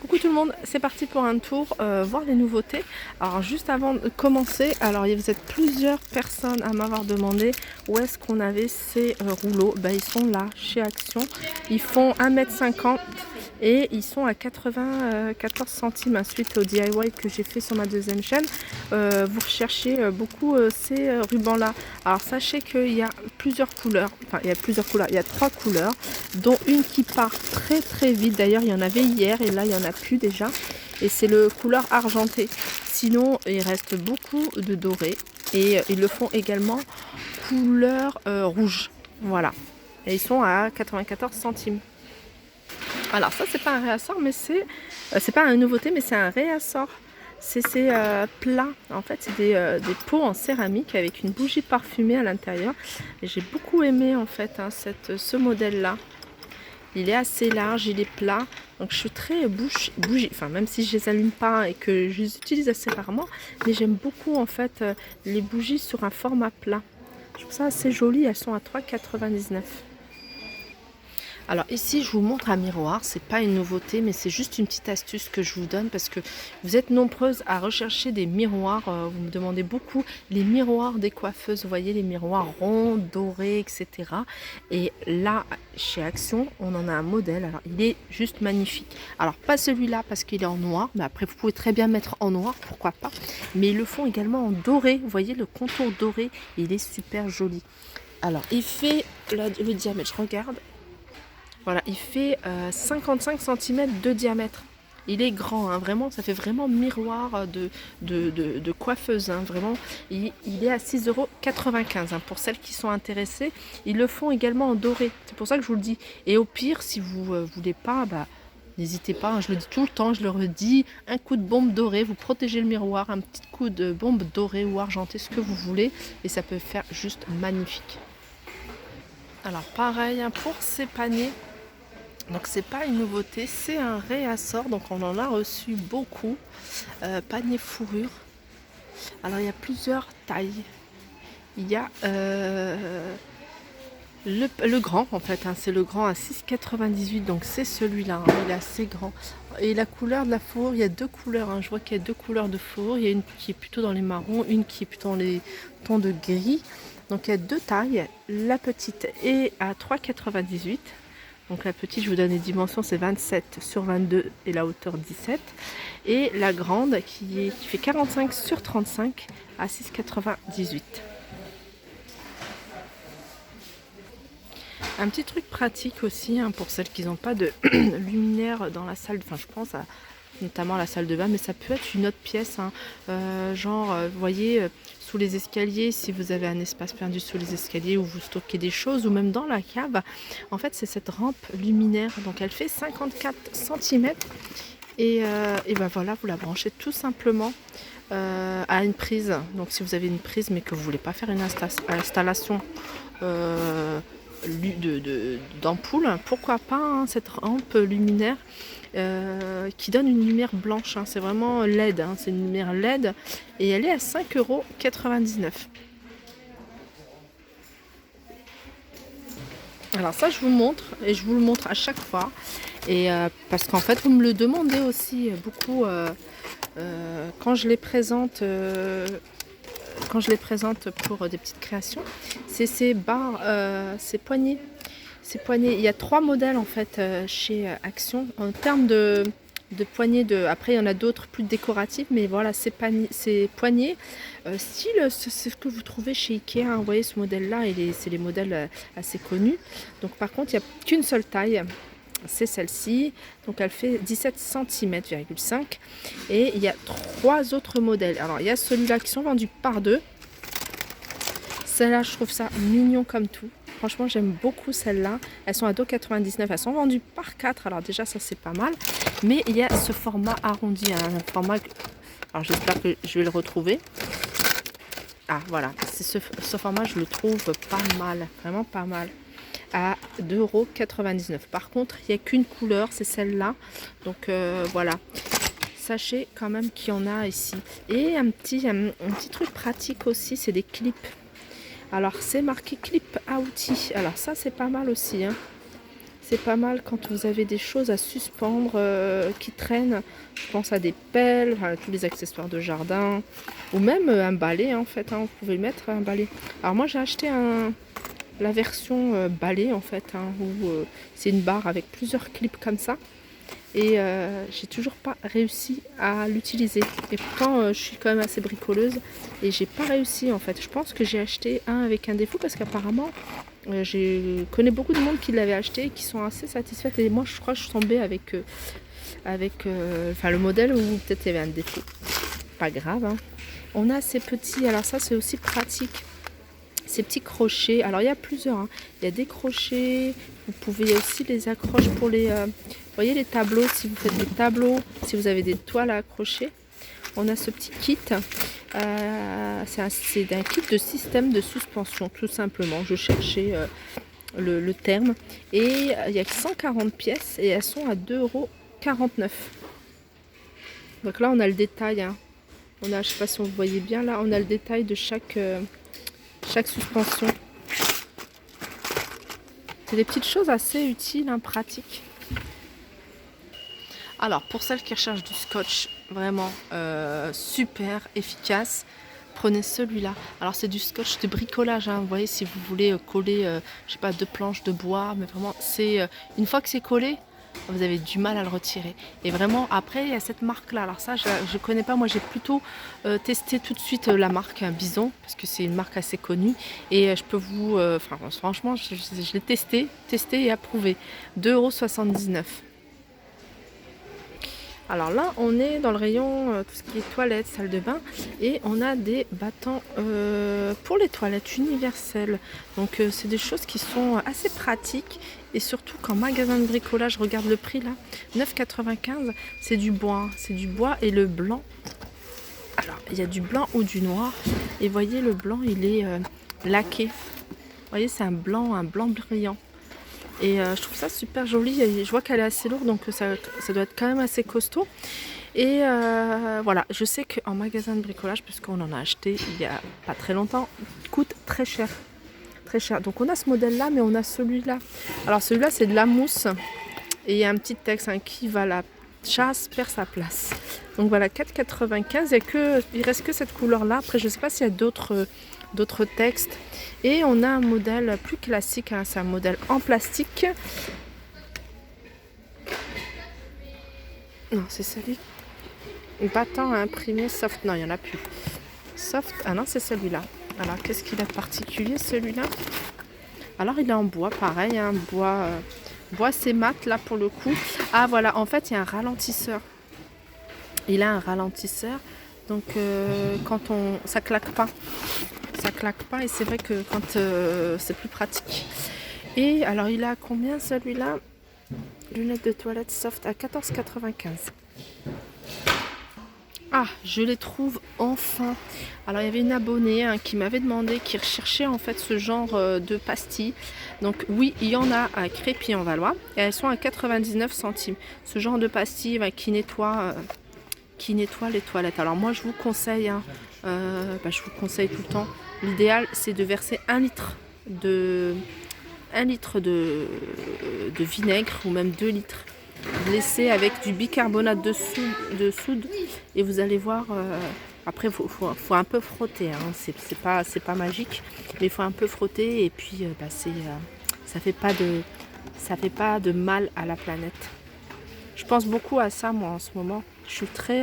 Coucou tout le monde, c'est parti pour un tour, voir les nouveautés. Alors juste avant de commencer, alors vous êtes plusieurs personnes à m'avoir demandé où est-ce qu'on avait ces rouleaux. Ils sont là, chez Action. Ils font 1,50 m et ils sont à 94 centimes suite au DIY que j'ai fait sur ma deuxième chaîne. Vous recherchez beaucoup ces rubans là. Alors sachez qu'il y a plusieurs couleurs, il y a 3 couleurs, dont une qui part très vite. D'ailleurs il y en avait hier et là il y en a plus déjà, et c'est le couleur argenté. Sinon il reste beaucoup de doré et ils le font également couleur rouge. Voilà, et ils sont à 94 centimes. Alors ça c'est pas un réassort, mais c'est pas une nouveauté, mais c'est un réassort. C'est ces plats, en fait c'est des pots en céramique avec une bougie parfumée à l'intérieur. Et j'ai beaucoup aimé en fait ce modèle là. Il est assez large, il est plat, donc je suis très bougie, enfin même si je les allume pas et que je les utilise assez rarement, mais j'aime beaucoup en fait les bougies sur un format plat. Je trouve ça assez joli, elles sont à 3,99 €. Alors ici je vous montre un miroir, c'est pas une nouveauté mais c'est juste une petite astuce que je vous donne parce que vous êtes nombreuses à rechercher des miroirs, vous me demandez beaucoup les miroirs des coiffeuses, vous voyez les miroirs ronds, dorés, etc. Et là chez Action on en a un modèle, alors il est juste magnifique. Alors pas celui-là parce qu'il est en noir, mais après vous pouvez très bien mettre en noir, pourquoi pas, mais ils le font également en doré, vous voyez le contour doré, il est super joli. Alors il fait le diamètre, je regarde. Voilà, il fait 55 cm de diamètre. Il est grand, hein, vraiment, ça fait vraiment miroir de coiffeuse. Hein, vraiment, il est à 6,95 € hein, pour celles qui sont intéressées. Ils le font également en doré, c'est pour ça que je vous le dis. Et au pire, si vous ne voulez pas, n'hésitez pas, hein, je le dis tout le temps, je le redis, un coup de bombe dorée, vous protégez le miroir, un petit coup de bombe dorée ou argentée, ce que vous voulez, et ça peut faire juste magnifique. Alors pareil, hein, pour ces paniers. Donc c'est pas une nouveauté, c'est un réassort, donc on en a reçu beaucoup. Panier fourrure. Alors il y a plusieurs tailles. Il y a le grand en fait, hein, c'est le grand à 6,98 €, donc c'est celui-là, hein, il est assez grand. Et la couleur de la fourrure, il y a deux couleurs, hein, je vois qu'il y a deux couleurs de fourrure, il y a une qui est plutôt dans les marrons, une qui est plutôt dans les tons de gris. Donc il y a deux tailles, la petite est à 3,98 €. Donc la petite, je vous donne les dimensions, c'est 27 sur 22 et la hauteur 17. Et la grande qui fait 45 sur 35 à 6,98 €. Un petit truc pratique aussi, hein, pour celles qui n'ont pas de luminaire dans la salle, enfin je pense à notamment la salle de bain, mais ça peut être une autre pièce, hein, vous voyez, sous les escaliers, si vous avez un espace perdu sous les escaliers où vous stockez des choses, ou même dans la cave, en fait c'est cette rampe luminaire, donc elle fait 54 cm et voilà, vous la branchez tout simplement à une prise. Donc si vous avez une prise mais que vous voulez pas faire une installation d'ampoule, pourquoi pas, hein, cette rampe luminaire qui donne une lumière blanche, hein, c'est vraiment LED, hein, c'est une lumière LED et elle est à 5,99 €. Alors ça je vous montre et je vous le montre à chaque fois, et parce qu'en fait vous me le demandez aussi beaucoup quand je les présente pour des petites créations, c'est ces barres, ces poignées. Ces poignées, il y a 3 modèles en fait chez Action en termes de poignées. Après il y en a d'autres plus décoratives, mais voilà, ces poignées style, c'est ce que vous trouvez chez Ikea, hein. Vous voyez ce modèle là, c'est les modèles assez connus. Donc par contre il n'y a qu'une seule taille, c'est celle-ci, donc elle fait 17 cm,5 cm, et il y a 3 autres modèles. Alors il y a celui-là qui sont vendus par deux. Celle-là je trouve ça mignon comme tout, franchement j'aime beaucoup celle-là. Elles sont à 2,99 €, elles sont vendues par 4, alors déjà ça c'est pas mal. Mais il y a ce format arrondi, hein, un format, alors j'espère que je vais le retrouver. Ah voilà, c'est ce format, je le trouve pas mal, vraiment pas mal, à 2,99 €. Par contre, il n'y a qu'une couleur, c'est celle-là. Donc voilà, sachez quand même qu'il y en a ici. Et un petit truc pratique aussi, c'est des clips. Alors c'est marqué clip à outils. Alors ça c'est pas mal aussi, hein. C'est pas mal quand vous avez des choses à suspendre qui traînent. Je pense à des pelles, enfin, tous les accessoires de jardin. Ou même un balai en fait. Hein, vous pouvez mettre un balai. Alors moi j'ai acheté la version balai en fait. Hein, où c'est une barre avec plusieurs clips comme ça. Et j'ai toujours pas réussi à l'utiliser. Et pourtant je suis quand même assez bricoleuse. Et j'ai pas réussi en fait. Je pense que j'ai acheté un avec un défaut parce qu'apparemment... je connais beaucoup de monde qui l'avait acheté et qui sont assez satisfaites. Et moi, je crois que je suis tombée avec le modèle où peut-être il y avait un défaut. Pas grave. Hein. On a ces petits... Alors ça, c'est aussi pratique. Ces petits crochets. Alors, il y a plusieurs. Hein. Il y a des crochets. Vous pouvez aussi les accrocher pour les... vous voyez les tableaux. Si vous faites des tableaux, si vous avez des toiles à accrocher. On a ce petit kit. C'est un kit de système de suspension, tout simplement. Je cherchais le terme. Et il n'y a que 140 pièces et elles sont à 2,49 €. Donc là, on a le détail. Hein. Je ne sais pas si vous voyez bien, là, on a le détail de chaque suspension. C'est des petites choses assez utiles, hein, pratiques. Alors, pour celles qui recherchent du scotch, vraiment super efficace, prenez celui-là. Alors, c'est du scotch de bricolage, hein. Vous voyez, si vous voulez coller, je sais pas, 2 planches de bois, mais vraiment, c'est une fois que c'est collé, vous avez du mal à le retirer. Et vraiment, après, il y a cette marque-là. Alors ça, je connais pas. Moi, j'ai plutôt testé tout de suite la marque Bison, parce que c'est une marque assez connue. Et je peux vous... franchement, je l'ai testé et approuvé. 2,79 €. Alors là, on est dans le rayon tout ce qui est toilettes, salle de bain, et on a des battants pour les toilettes universelles. Donc c'est des choses qui sont assez pratiques, et surtout qu'en magasin de bricolage, regarde le prix là, 9,95 €, c'est du bois, et le blanc. Alors il y a du blanc ou du noir, et voyez le blanc, il est laqué. Vous voyez, c'est un blanc brillant. Et je trouve ça super joli. Et je vois qu'elle est assez lourde, donc ça doit être quand même assez costaud. Et voilà, je sais qu'en magasin de bricolage, puisqu'on en a acheté il n'y a pas très longtemps, coûte très cher. Très cher. Donc on a ce modèle-là, mais on a celui-là. Alors celui-là, c'est de la mousse. Et il y a un petit texte, hein, qui va la chasse perd sa place. Donc voilà, 4,95 €. Il reste que cette couleur-là. Après, je ne sais pas s'il y a d'autres textes. Et on a un modèle plus classique, hein, c'est un modèle en plastique. Non, c'est celui battant à imprimer soft. Non, il n'y en a plus. Soft, ah non, c'est celui-là. Alors, qu'est-ce qu'il a de particulier, celui-là? Alors, il est en bois, pareil, hein, bois c'est mat, là, pour le coup. Ah, voilà, en fait, il y a un ralentisseur. Il a un ralentisseur, donc quand ça claque pas. Ça claque pas, et c'est vrai que quand c'est plus pratique. Et alors il a combien celui-là? Lunettes de toilette soft à 14,95 €. Ah, je les trouve enfin. Alors il y avait une abonnée, hein, qui m'avait demandé, qui recherchait en fait ce genre de pastilles. Donc oui, il y en a à Crépy-en-Valois et elles sont à 99 centimes. Ce genre de pastilles qui nettoie les toilettes. Alors moi je vous conseille, hein, je vous conseille tout le temps. L'idéal, c'est de verser 1 litre de vinaigre, ou même 2 litres. Laissez avec du bicarbonate de soude, et vous allez voir. Après, faut un peu frotter. Hein, c'est pas magique, mais il faut un peu frotter, et puis ça fait pas de mal à la planète. Je pense beaucoup à ça, moi, en ce moment. Je suis très...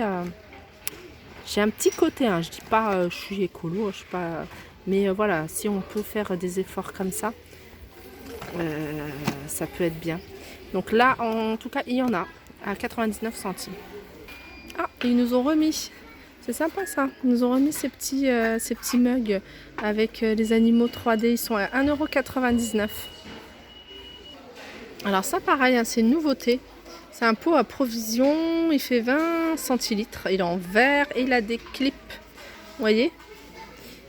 j'ai un petit côté, hein, je dis pas je suis écolo, je suis pas... Mais voilà, si on peut faire des efforts comme ça, ça peut être bien. Donc là, en tout cas, il y en a à 99 centimes. Ah, ils nous ont remis. C'est sympa ça. Ils nous ont remis ces petits mugs avec les animaux 3D. Ils sont à 1,99 €. Alors ça, pareil, hein, c'est une nouveauté. C'est un pot à provision. Il fait 20 centilitres. Il est en verre et il a des clips. Vous voyez?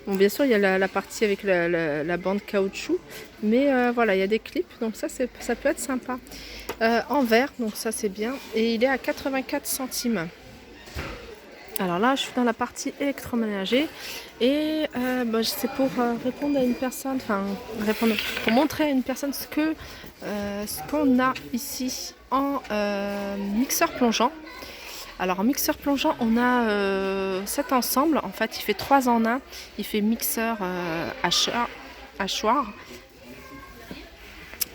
Bon, bien sûr, il y a la partie avec la bande caoutchouc, mais voilà, il y a des clips, donc ça peut être sympa. En verre, donc ça c'est bien, et il est à 84 centimes. Alors là, je suis dans la partie électroménager et c'est pour répondre à une personne, pour montrer à une personne ce qu'on a ici en mixeur plongeant. Alors en mixeur plongeant, on a cet ensemble. En fait, il fait 3 en 1. Il fait mixeur hachoir,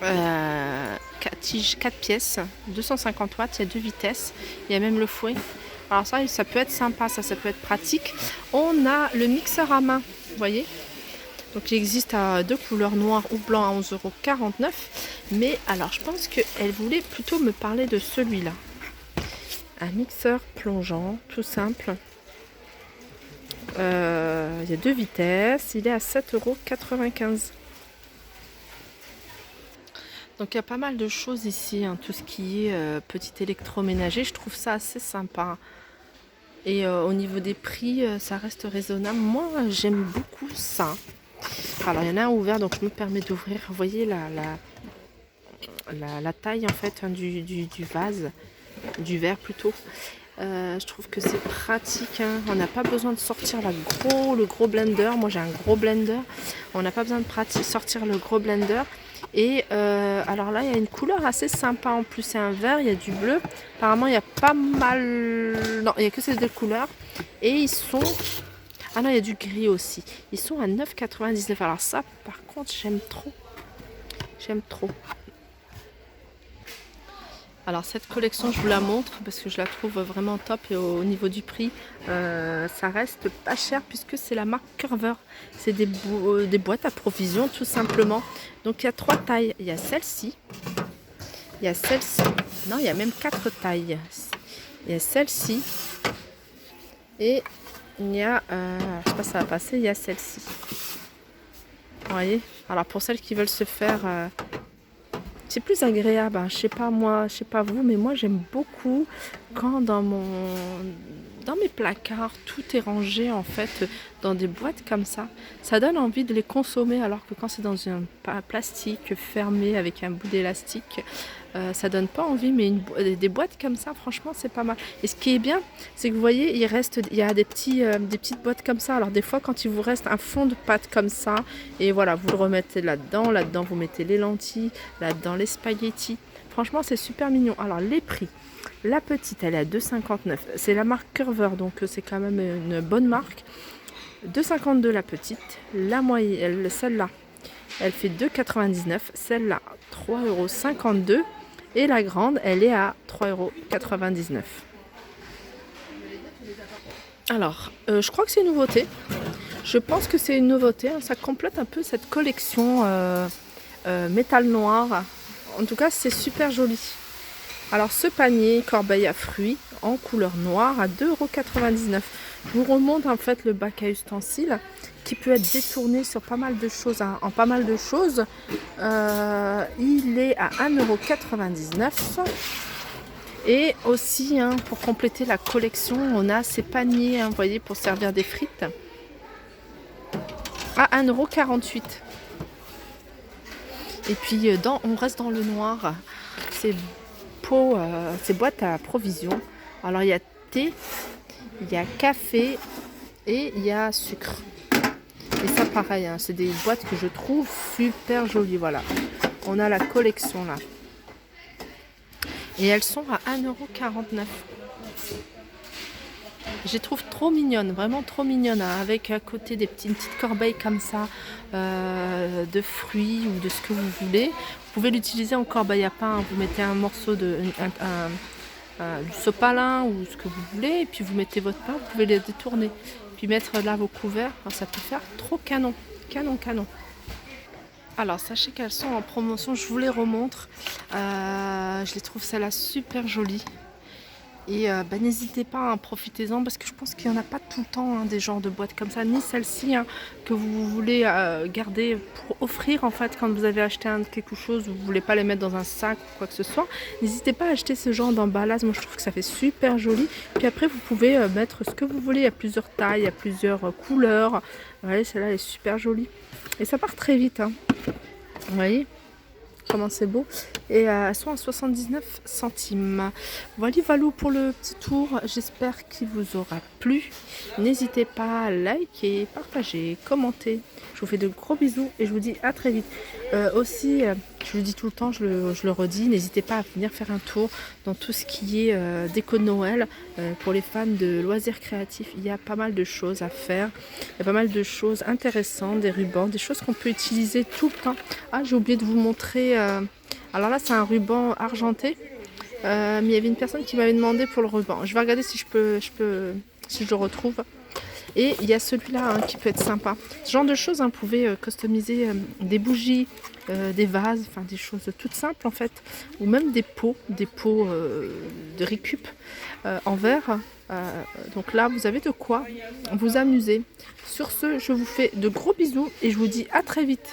4 pièces, 250 watts, il y a 2 vitesses, il y a même le fouet. Alors ça peut être sympa, ça peut être pratique. On a le mixeur à main, vous voyez. Donc il existe à 2 couleurs, noir ou blanc à 11,49 €. Mais alors je pense qu'elle voulait plutôt me parler de celui-là. Un mixeur plongeant, tout simple. Il y a 2 vitesses, il est à 7,95 €. Donc il y a pas mal de choses ici, hein, tout ce qui est petit électroménager, je trouve ça assez sympa. Et au niveau des prix, ça reste raisonnable. Moi, j'aime beaucoup ça. Alors il y en a un ouvert, donc je me permets d'ouvrir. Vous voyez la taille en fait hein, du vase, du verre plutôt. Je trouve que c'est pratique, hein. On n'a pas besoin de sortir le gros blender. Moi j'ai un gros blender. On n'a pas besoin de sortir le gros blender. Et alors là il y a une couleur assez sympa en plus. C'est un vert, il y a du bleu. Apparemment il y a pas mal. Non, il n'y a que ces 2 couleurs. Et ils sont. Ah non, il y a du gris aussi. Ils sont à 9,99 €. Alors ça par contre j'aime trop. J'aime trop. Alors cette collection je vous la montre parce que je la trouve vraiment top et au niveau du prix ça reste pas cher puisque c'est la marque Curver. C'est des boîtes à provision tout simplement. Donc il y a 3 tailles. Il y a celle-ci, il y a celle-ci, non il y a même 4 tailles. Il y a celle-ci et il y a, je sais pas si ça va passer, il y a celle-ci. Vous voyez. Alors pour celles qui veulent se faire... c'est plus agréable, hein. Je sais pas moi, je sais pas vous, mais moi j'aime beaucoup quand dans mes placards tout est rangé en fait dans des boîtes comme ça. Ça donne envie de les consommer alors que quand c'est dans un plastique fermé avec un bout d'élastique, ça donne pas envie. Mais des boîtes comme ça, franchement, c'est pas mal. Et ce qui est bien, c'est que vous voyez, il y a des petites boîtes comme ça. Alors des fois, quand il vous reste un fond de pâte comme ça, et voilà, vous le remettez là-dedans. Là-dedans, vous mettez les lentilles. Là-dedans, les spaghettis. Franchement, c'est super mignon. Alors les prix. La petite, elle est à 2,59 €. C'est la marque Curver, donc c'est quand même une bonne marque. 2,52 € la petite. La moyenne, celle-là, elle fait 2,99 €. Celle-là, 3,52 €. Et la grande, elle est à 3,99 €. Alors, je crois que c'est une nouveauté. Je pense que c'est une nouveauté. Hein. Ça complète un peu cette collection métal noir. En tout cas, c'est super joli. Alors, ce panier corbeille à fruits en couleur noire à 2,99 €. Je vous remonte en fait le bac à ustensiles qui peut être détourné sur pas mal de choses, hein, en pas mal de choses. Il est à 1,99 €. Et aussi, hein, pour compléter la collection, on a ces paniers, hein, vous voyez, pour servir des frites à 1,48 €. Et puis, on reste dans le noir. Ces boîtes à provisions. Alors, il y a thé, il y a café et il y a sucre. Et ça, pareil, hein, c'est des boîtes que je trouve super jolies. Voilà, on a la collection là. Et elles sont à 1,49 €. Je les trouve trop mignonnes, vraiment trop mignonnes, hein, avec à côté des petites corbeilles comme ça, de fruits ou de ce que vous voulez. Vous pouvez l'utiliser en corbeille à pain. Vous mettez un morceau du sopalin ou ce que vous voulez, et puis vous mettez votre pain, vous pouvez les détourner. Puis mettre là vos couverts, ça peut faire trop canon, canon, canon. Alors sachez qu'elles sont en promotion, je vous les remontre. Je les trouve celles-là super jolies. Et n'hésitez pas, hein, profitez-en parce que je pense qu'il n'y en a pas tout le temps, hein, des genres de boîtes comme ça, ni celle-ci, hein, que vous voulez garder pour offrir en fait quand vous avez acheté quelque chose, vous ne voulez pas les mettre dans un sac ou quoi que ce soit. N'hésitez pas à acheter ce genre d'emballage, moi je trouve que ça fait super joli. Puis après vous pouvez mettre ce que vous voulez, il y a plusieurs tailles, il y a plusieurs couleurs. Vous voyez, celle-là est super jolie. Et ça part très vite, hein. Vous voyez, comment c'est beau. Et elles sont à 79 centimes. Voilà pour le petit tour. J'espère qu'il vous aura plu. N'hésitez pas à liker, partager, commenter. Je vous fais de gros bisous et je vous dis à très vite. Aussi, je le dis tout le temps, je le redis, n'hésitez pas à venir faire un tour dans tout ce qui est déco de Noël. Pour les fans de loisirs créatifs, il y a pas mal de choses à faire. Il y a pas mal de choses intéressantes, des rubans, des choses qu'on peut utiliser tout le temps. Ah, j'ai oublié de vous montrer. Alors là, c'est un ruban argenté. Mais il y avait une personne qui m'avait demandé pour le ruban. Je vais regarder si si je le retrouve. Et il y a celui-là qui peut être sympa. Ce genre de choses, vous pouvez customiser des bougies, des vases, enfin des choses toutes simples en fait. Ou même des pots de récup en verre. Donc là, vous avez de quoi vous amuser. Sur ce, je vous fais de gros bisous et je vous dis à très vite.